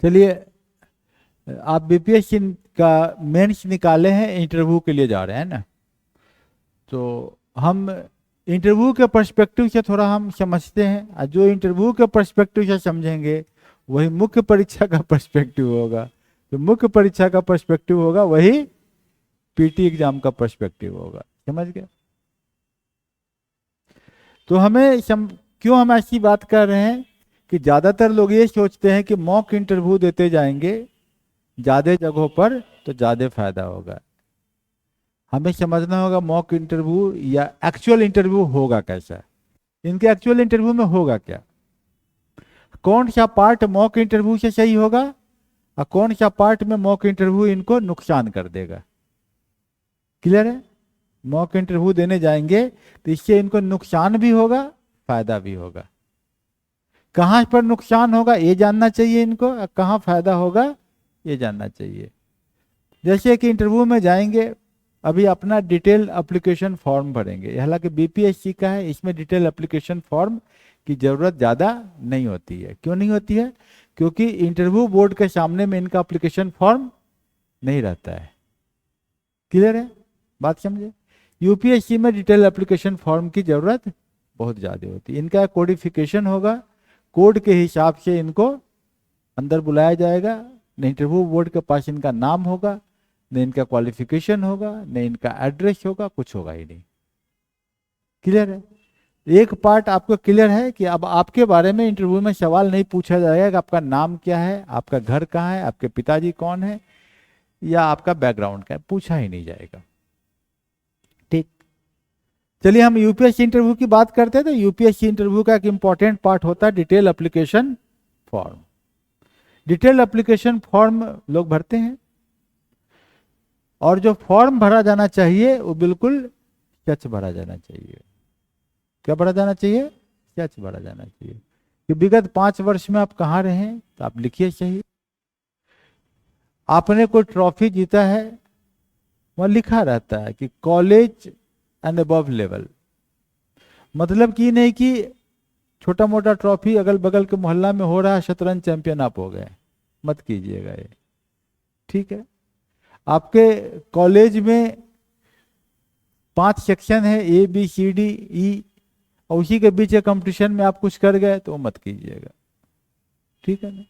चलिए, आप बीपीएससी का मेंस निकाले हैं, इंटरव्यू के लिए जा रहे हैं ना, तो हम इंटरव्यू के पर्सपेक्टिव से थोड़ा हम समझते हैं, और जो इंटरव्यू के पर्सपेक्टिव से समझेंगे वही मुख्य परीक्षा का पर्सपेक्टिव होगा, तो मुख्य परीक्षा का पर्सपेक्टिव होगा वही पीटी एग्जाम का पर्सपेक्टिव होगा। समझ गए? तो क्यों हम ऐसी बात कर रहे हैं कि ज्यादातर लोग ये सोचते हैं कि मॉक इंटरव्यू देते जाएंगे ज्यादा जगहों पर तो ज्यादा फायदा होगा। हमें समझना होगा मॉक इंटरव्यू या एक्चुअल इंटरव्यू होगा कैसा, इनके एक्चुअल इंटरव्यू में होगा क्या, कौन सा पार्ट मॉक इंटरव्यू से सही होगा और कौन सा पार्ट में मॉक इंटरव्यू इनको नुकसान कर देगा। क्लियर है? मॉक इंटरव्यू देने जाएंगे तो इससे इनको नुकसान भी होगा, फायदा भी होगा। कहां पर नुकसान होगा ये जानना चाहिए इनको, और कहां फायदा होगा ये जानना चाहिए। जैसे कि इंटरव्यू में जाएंगे, अभी अपना डिटेल एप्लीकेशन फॉर्म भरेंगे, हालांकि बीपीएससी का है, इसमें डिटेल एप्लीकेशन फॉर्म की जरूरत ज़्यादा नहीं होती है। क्यों नहीं होती है? क्योंकि इंटरव्यू बोर्ड के सामने में इनका एप्लीकेशन फॉर्म नहीं रहता है। क्लियर है? बात समझे? यूपीएससी में डिटेल एप्लीकेशन फॉर्म की जरूरत बहुत ज़्यादा होती है। इनका कोडिफिकेशन होगा, कोड के हिसाब से इनको अंदर बुलाया जाएगा, न इंटरव्यू बोर्ड के पास इनका नाम होगा, न इनका क्वालिफिकेशन होगा, न इनका एड्रेस होगा, कुछ होगा ही नहीं। क्लियर है? एक पार्ट आपको क्लियर है कि अब आपके बारे में इंटरव्यू में सवाल नहीं पूछा जाएगा कि आपका नाम क्या है, आपका घर कहाँ है, आपके पिताजी कौन है, या आपका बैकग्राउंड क्या है, पूछा ही नहीं जाएगा। ठीक, चलिए हम यूपीएससी इंटरव्यू की बात करते हैं। तो यूपीएससी इंटरव्यू का एक इंपॉर्टेंट पार्ट होता है detail application form. Detail application form लोग भरते हैं, और जो फॉर्म भरा जाना चाहिए वो बिल्कुल सच भरा जाना चाहिए। क्या भरा जाना चाहिए? सच भरा जाना चाहिए। कि विगत 5 वर्ष में आप कहाँ रहे तो आप लिखिए सही। आपने कोई ट्रॉफी जीता है, वहां लिखा रहता है कि कॉलेज एंड अबव लेवल, मतलब कि नहीं कि छोटा मोटा ट्रॉफी अगल बगल के मोहल्ला में हो रहा है, शतरंज चैंपियन आप हो गए, मत कीजिएगा ये। ठीक है? आपके कॉलेज में 5 सेक्शन है, A B C D E, और उसी के बीच कंपटीशन में आप कुछ कर गए तो मत कीजिएगा। ठीक है ना?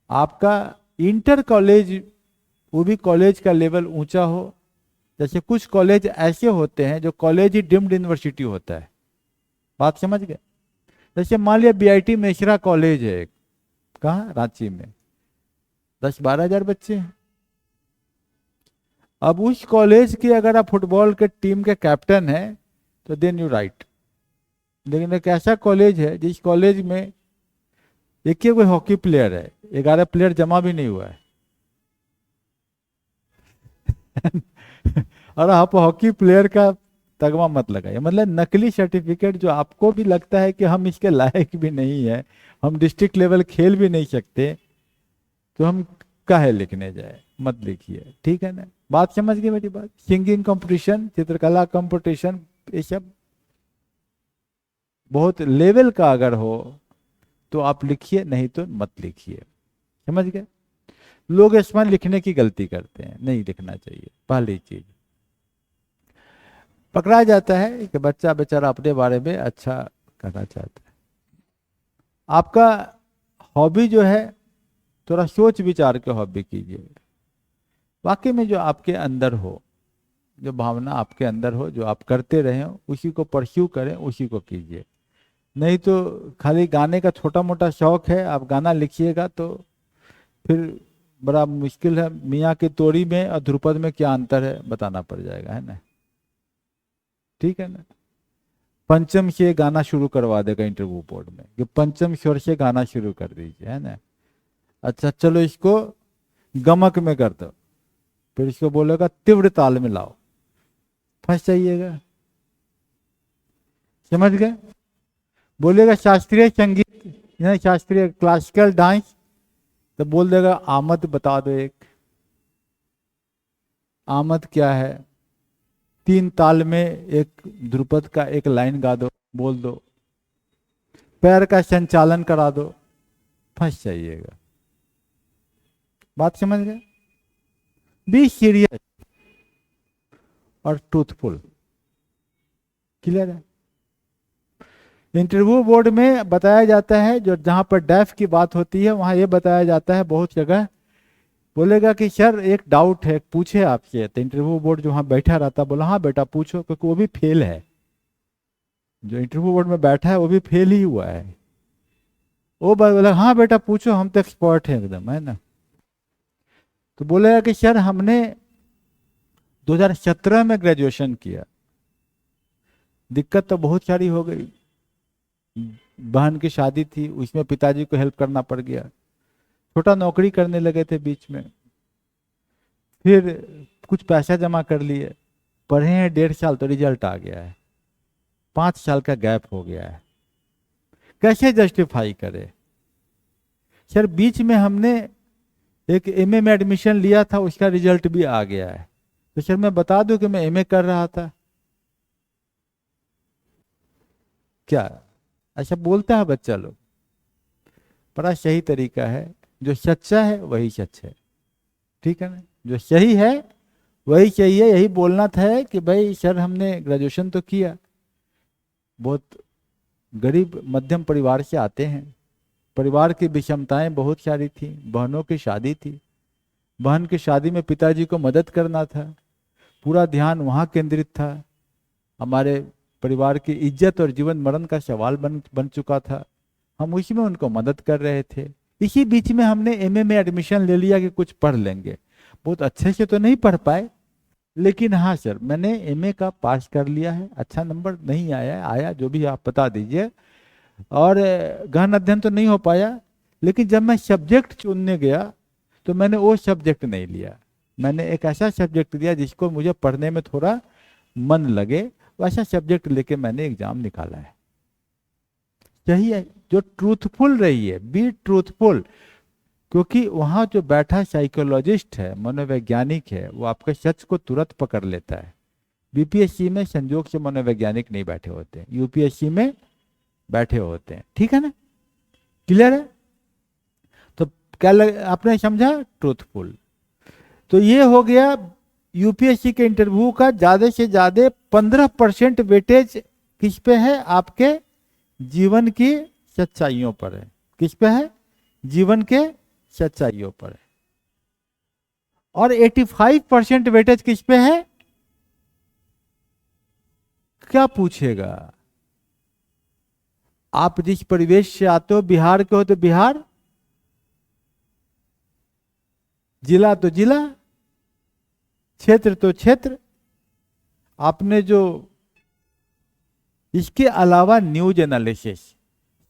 आपका इंटर कॉलेज, वो भी कॉलेज का लेवल ऊंचा हो। जैसे कुछ कॉलेज ऐसे होते हैं जो कॉलेज ही डीम्ड यूनिवर्सिटी होता है। बात समझ गए? जैसे मान लिया बीआईटी मेसरा कॉलेज है एक, कहाँ, रांची में, 10-12 हजार बच्चे हैं। अब उस कॉलेज के अगर आप फुटबॉल के टीम के कैप्टन हैं तो देन यू राइट। लेकिन एक ऐसा कॉलेज है जिस कॉलेज में एक ही कोई हॉकी प्लेयर है, 11 प्लेयर जमा भी नहीं हुआ है और आप हॉकी प्लेयर का तगमा मत लगाइए, मतलब नकली सर्टिफिकेट जो आपको भी लगता है कि हम इसके लायक भी नहीं है, हम डिस्ट्रिक्ट लेवल खेल भी नहीं सकते, तो हम काहे लिखने जाए, मत लिखिए। ठीक है ना? बात समझ गई मेरी बात? सिंगिंग कंपटीशन, चित्रकला कंपटीशन, ये सब बहुत लेवल का अगर हो तो आप लिखिए, नहीं तो मत लिखिए। समझ गए? लोग इसमें लिखने की गलती करते हैं, नहीं लिखना चाहिए। पहली चीज पकड़ा जाता है कि बच्चा बेचारा अपने बारे में अच्छा करना चाहता है। आपका हॉबी जो है, थोड़ा सोच विचार के हॉबी कीजिए। वाकई में जो आपके अंदर हो, जो भावना आपके अंदर हो, जो आप करते रहे हो, उसी को परस्यू करें, उसी को कीजिए। नहीं तो खाली गाने का छोटा मोटा शौक है, आप गाना लिखिएगा तो फिर बड़ा मुश्किल है। मियाँ की तोड़ी में और ध्रुपद में क्या अंतर है बताना पड़ जाएगा, है ना? ठीक है ना? पंचम से गाना शुरू करवा देगा इंटरव्यू बोर्ड में कि पंचम स्वर से गाना शुरू कर दीजिए, है ना? अच्छा चलो इसको गमक में कर दो, फिर इसको बोलेगा तीव्र ताल में लाओ, फंस जाइएगा। समझ गए? बोलेगा शास्त्रीय संगीत या शास्त्रीय क्लासिकल डांस, तो बोल देगा आमद बता दो एक। आमद क्या है? 3 ताल में एक ध्रुपद का एक लाइन गा दो, बोल दो। पैर का संचालन करा दो, फंस जाइएगा। बात समझ गए? बी सीरियस और ट्रूथफुल। क्लियर है? इंटरव्यू बोर्ड में बताया जाता है, जो जहां पर डेफ की बात होती है वहां यह बताया जाता है, बहुत जगह बोलेगा कि सर एक डाउट है, पूछे आपसे। तो इंटरव्यू बोर्ड जो वहां बैठा रहता बोला हाँ बेटा पूछो, क्योंकि वो भी फेल है। जो इंटरव्यू बोर्ड में बैठा है वो भी फेल ही हुआ है। वो बोला हाँ बेटा पूछो, हम तो एक्सपर्ट हैं एकदम, है ना। तो बोलेगा कि सर हमने 2017 में ग्रेजुएशन किया, दिक्कत तो बहुत सारी हो गई। बहन की शादी थी, उसमें पिताजी को हेल्प करना पड़ गया। छोटा नौकरी करने लगे थे बीच में, फिर कुछ पैसा जमा कर लिए, पढ़े हैं 1.5 साल तो रिजल्ट आ गया है, 5 साल का गैप हो गया है। कैसे जस्टिफाई करे? सर बीच में हमने एक एमए में एडमिशन लिया था, उसका रिजल्ट भी आ गया है। तो सर मैं बता दूं कि मैं एमए कर रहा था क्या? ऐसा बोलता है बच्चा लोग। बड़ा सही तरीका है, जो सच्चा है वही सच है। ठीक है ना? जो सही है वही सही है। यही बोलना था कि भाई सर हमने ग्रेजुएशन तो किया, बहुत गरीब मध्यम परिवार से आते हैं, परिवार की विषमताएं बहुत सारी थी, बहनों की शादी थी, बहन की शादी में पिताजी को मदद करना था, पूरा ध्यान वहाँ केंद्रित था, हमारे परिवार की इज्जत और जीवन मरण का सवाल बन बन चुका था, हम उसी में उनको मदद कर रहे थे। इसी बीच में हमने एमए में एडमिशन ले लिया कि कुछ पढ़ लेंगे। बहुत अच्छे से तो नहीं पढ़ पाए, लेकिन हाँ सर मैंने एमए का पास कर लिया है, अच्छा नंबर नहीं आया है, आया जो भी आप बता दीजिए, और गहन अध्ययन तो नहीं हो पाया। लेकिन जब मैं सब्जेक्ट चुनने गया तो मैंने वो सब्जेक्ट नहीं लिया, मैंने एक ऐसा सब्जेक्ट लिया जिसको मुझे पढ़ने में थोड़ा मन लगे, वैसा सब्जेक्ट लेके मैंने एग्जाम निकाला है। सही है? जो ट्रूथफुल रही है, बी ट्रूथफुल, क्योंकि वहां जो बैठा साइकोलॉजिस्ट है, मनोवैज्ञानिक है, वो आपके सच को तुरंत पकड़ लेता है। बीपीएससी में संजोग से मनोवैज्ञानिक नहीं बैठे होते, यूपीएससी में बैठे होते हैं। ठीक है ना? क्लियर है? तो आपने समझा ट्रूथफुल। तो ये हो गया यूपीएससी के इंटरव्यू का। ज्यादा से ज्यादा 15% वेटेज किस पे है? आपके जीवन की सच्चाइयों पर है। किस पे है? जीवन के सच्चाइयों पर है। और 85% वेटेज किस पे है? क्या पूछेगा? आप जिस परिवेश से आते हो, बिहार के हो तो बिहार, जिला तो जिला, क्षेत्र तो क्षेत्र, आपने जो, इसके अलावा न्यूज एनालिसिस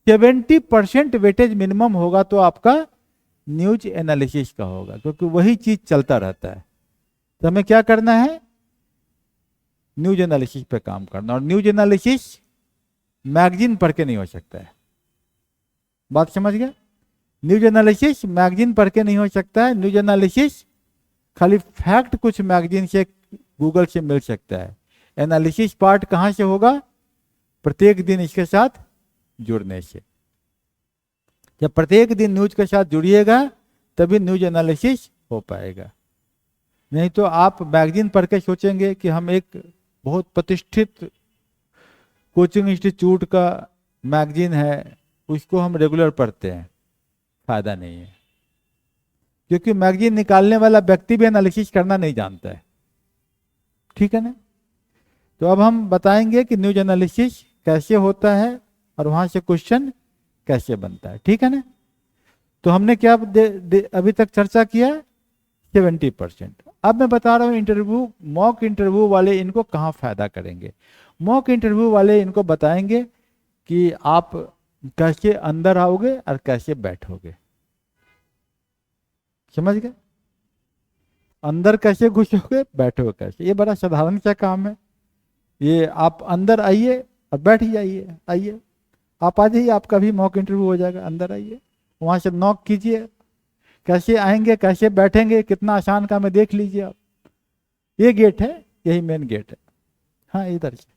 70% वेटेज मिनिमम होगा तो आपका न्यूज एनालिसिस का होगा, क्योंकि वही चीज चलता रहता है। तो हमें क्या करना है? न्यूज एनालिसिस पे काम करना। और न्यूज एनालिसिस मैगजीन पढ़ के नहीं हो सकता है। बात समझ गया? न्यूज एनालिसिस मैगजीन पढ़ के नहीं हो सकता है। न्यूज एनालिसिस खाली फैक्ट कुछ मैगजीन से, गूगल से मिल सकता है। एनालिसिस पार्ट कहां से होगा? प्रत्येक दिन इसके साथ जुड़ने से। जब प्रत्येक दिन न्यूज के साथ जुड़िएगा तभी न्यूज एनालिसिस हो पाएगा। नहीं तो आप मैगजीन पढ़ के सोचेंगे कि हम एक बहुत प्रतिष्ठित कोचिंग इंस्टीट्यूट का मैगजीन है, उसको हम रेगुलर पढ़ते हैं, फायदा नहीं है। क्योंकि मैगजीन निकालने वाला व्यक्ति भी एनालिसिस करना नहीं जानता है। ठीक है ना? तो अब हम बताएंगे कि न्यूज एनालिसिस कैसे होता है और वहां से क्वेश्चन कैसे बनता है। ठीक है ना? तो हमने क्या अभी तक चर्चा किया? 70%। अब मैं बता रहा हूं इंटरव्यू, मॉक इंटरव्यू वाले इनको कहाँ फायदा करेंगे। मॉक इंटरव्यू वाले इनको बताएंगे कि आप कैसे अंदर आओगे और कैसे बैठोगे। समझ गए? अंदर कैसे घुसोगे, बैठोगे कैसे, ये बड़ा साधारण सा काम है। ये आप अंदर आइए और बैठ जाइए। आइए, आप आ जाइए, आपका भी मॉक इंटरव्यू हो जाएगा। अंदर आइए, वहां से नॉक कीजिए, कैसे आएंगे कैसे बैठेंगे, कितना आसान काम है देख लीजिए आप। ये गेट है, यही मेन गेट है। हाँ इधर से।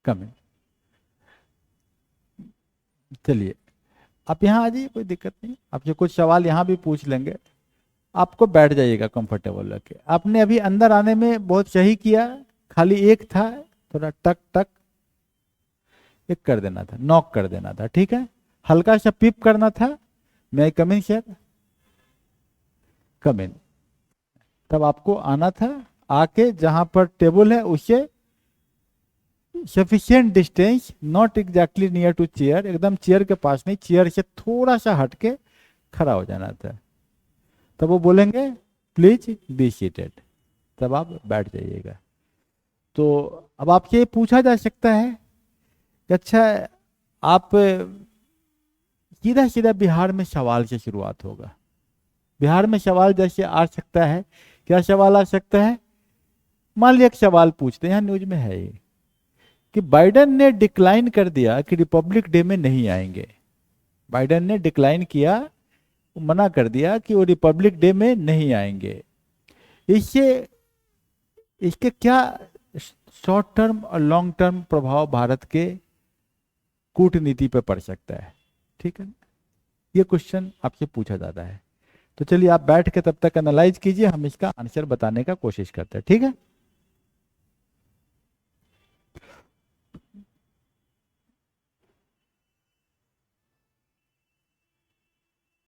कम इन। चलिए आप यहाँ आ जाइए, कोई दिक्कत नहीं, आपसे कुछ सवाल यहाँ भी पूछ लेंगे। आपको बैठ जाइएगा कंफर्टेबल रख के। आपने अभी अंदर आने में बहुत सही किया, खाली एक था, थोड़ा टक टक एक कर देना था, नॉक कर देना था, ठीक है। हल्का सा पिप करना था, मैं कम इन सर, कम इन। तब आपको आना था, आके जहां पर टेबल है उससे sufficient distance, not exactly near to chair, एकदम चेयर के पास नहीं, चेयर से थोड़ा सा हटके खड़ा हो जाना था। तब वो बोलेंगे प्लीज बी सीटेड, तब आप बैठ जाइएगा। तो अब आपसे ये पूछा जा सकता है कि अच्छा आप, सीधा सीधा बिहार में सवाल से शुरुआत होगा। बिहार में सवाल जैसे आ सकता है, क्या सवाल आ सकता है? मान लिया एक सवाल पूछते हैं, यहाँ न्यूज में है ये, कि बाइडेन ने डिक्लाइन कर दिया कि रिपब्लिक डे में नहीं आएंगे। बाइडेन ने डिक्लाइन किया, मना कर दिया कि वो रिपब्लिक डे में नहीं आएंगे। इससे इसके क्या शॉर्ट टर्म और लॉन्ग टर्म प्रभाव भारत के कूटनीति पर पड़ सकता है, ठीक है। ये क्वेश्चन आपसे पूछा जाता है। तो चलिए आप बैठ के तब तक एनालाइज कीजिए, हम इसका आंसर बताने का कोशिश करते हैं, ठीक है।